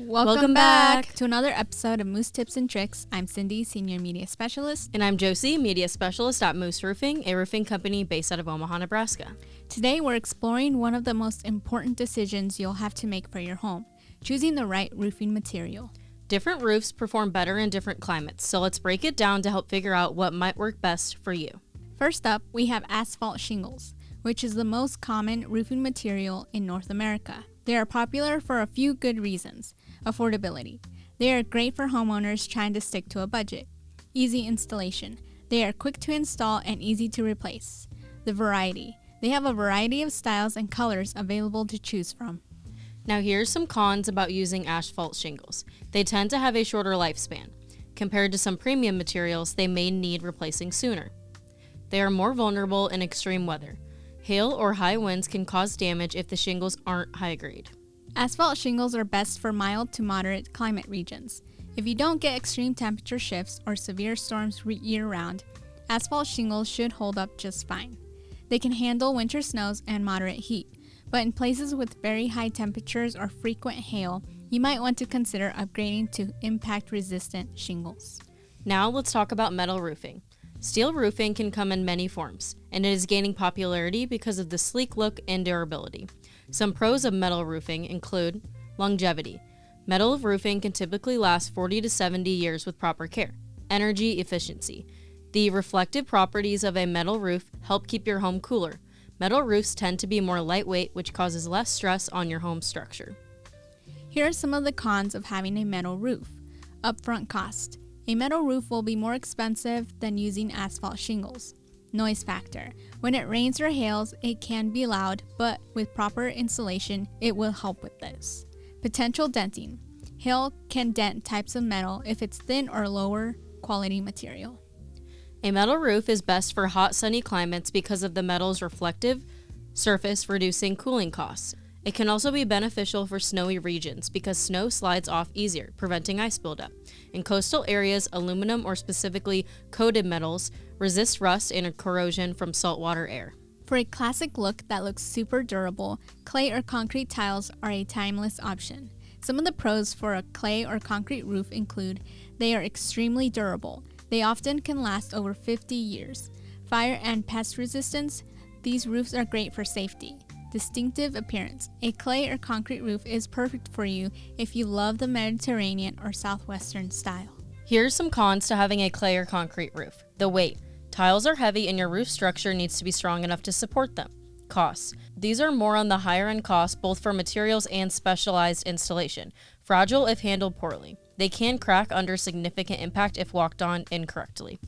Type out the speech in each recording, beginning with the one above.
Welcome back to another episode of Moose Tips and Tricks. I'm Cindy, Senior Media Specialist. And I'm Josie, Media Specialist at Moose Roofing, a roofing company based out of Omaha, Nebraska. Today we're exploring one of the most important decisions you'll have to make for your home, choosing the right roofing material. Different roofs perform better in different climates, so let's break it down to help figure out what might work best for you. First up, we have asphalt shingles, which is the most common roofing material in North America. They are popular for a few good reasons. Affordability. They are great for homeowners trying to stick to a budget. Easy installation. They are quick to install and easy to replace. The variety. They have a variety of styles and colors available to choose from. Now here's some cons about using asphalt shingles. They tend to have a shorter lifespan. Compared to some premium materials, they may need replacing sooner. They are more vulnerable in extreme weather. Hail or high winds can cause damage if the shingles aren't high grade. Asphalt shingles are best for mild to moderate climate regions. If you don't get extreme temperature shifts or severe storms year-round, asphalt shingles should hold up just fine. They can handle winter snows and moderate heat, but in places with very high temperatures or frequent hail, you might want to consider upgrading to impact-resistant shingles. Now let's talk about metal roofing. Steel roofing can come in many forms, and it is gaining popularity because of the sleek look and durability. Some pros of metal roofing include longevity. Metal roofing can typically last 40 to 70 years with proper care. Energy efficiency. The reflective properties of a metal roof help keep your home cooler. Metal roofs tend to be more lightweight, which causes less stress on your home structure. Here are some of the cons of having a metal roof. Upfront cost. A metal roof will be more expensive than using asphalt shingles. Noise factor. When it rains or hails, it can be loud, but with proper insulation, it will help with this. Potential denting. Hail can dent types of metal if it's thin or lower quality material. A metal roof is best for hot, sunny climates because of the metal's reflective surface, reducing cooling costs. It can also be beneficial for snowy regions because snow slides off easier, preventing ice buildup. In coastal areas, aluminum or specifically coated metals resist rust and corrosion from saltwater air. For a classic look that looks super durable, clay or concrete tiles are a timeless option. Some of the pros for a clay or concrete roof include they are extremely durable. They often can last over 50 years. Fire and pest resistance. These roofs are great for safety. Distinctive appearance. A clay or concrete roof is perfect for you if you love the Mediterranean or Southwestern style. Here's some cons to having a clay or concrete roof. The weight. Tiles are heavy and your roof structure needs to be strong enough to support them. Costs. These are more on the higher end costs both for materials and specialized installation. Fragile if handled poorly. They can crack under significant impact if walked on incorrectly.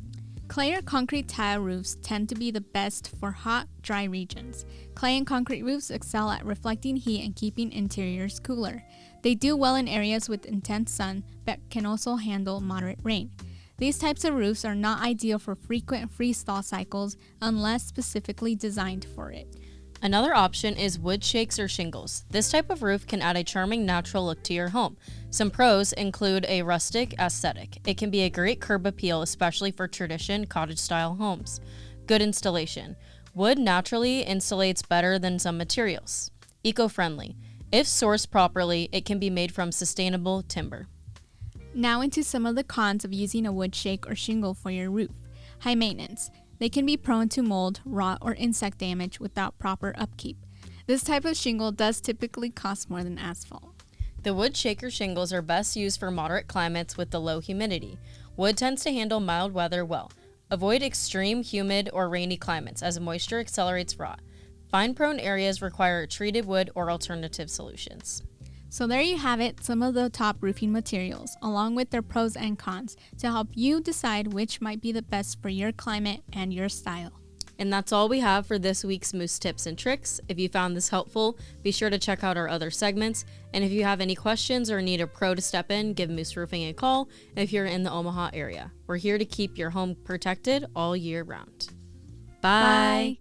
Clay or concrete tile roofs tend to be the best for hot, dry regions. Clay and concrete roofs excel at reflecting heat and keeping interiors cooler. They do well in areas with intense sun, but can also handle moderate rain. These types of roofs are not ideal for frequent freeze-thaw cycles unless specifically designed for it. Another option is wood shakes or shingles. This type of roof can add a charming natural look to your home. Some pros include a rustic aesthetic. It can be a great curb appeal, especially for tradition cottage-style homes. Good installation. Wood naturally insulates better than some materials. Eco-friendly. If sourced properly, it can be made from sustainable timber. Now into some of the cons of using a wood shake or shingle for your roof. High maintenance. They can be prone to mold, rot, or insect damage without proper upkeep. This type of shingle does typically cost more than asphalt. The wood shaker shingles are best used for moderate climates with the low humidity. Wood tends to handle mild weather well. Avoid extreme humid or rainy climates as moisture accelerates rot. Fine-prone areas require treated wood or alternative solutions. So there you have it, some of the top roofing materials, along with their pros and cons, to help you decide which might be the best for your climate and your style. And that's all we have for this week's Moose Tips and Tricks. If you found this helpful, be sure to check out our other segments. And if you have any questions or need a pro to step in, give Moose Roofing a call if you're in the Omaha area. We're here to keep your home protected all year round. Bye.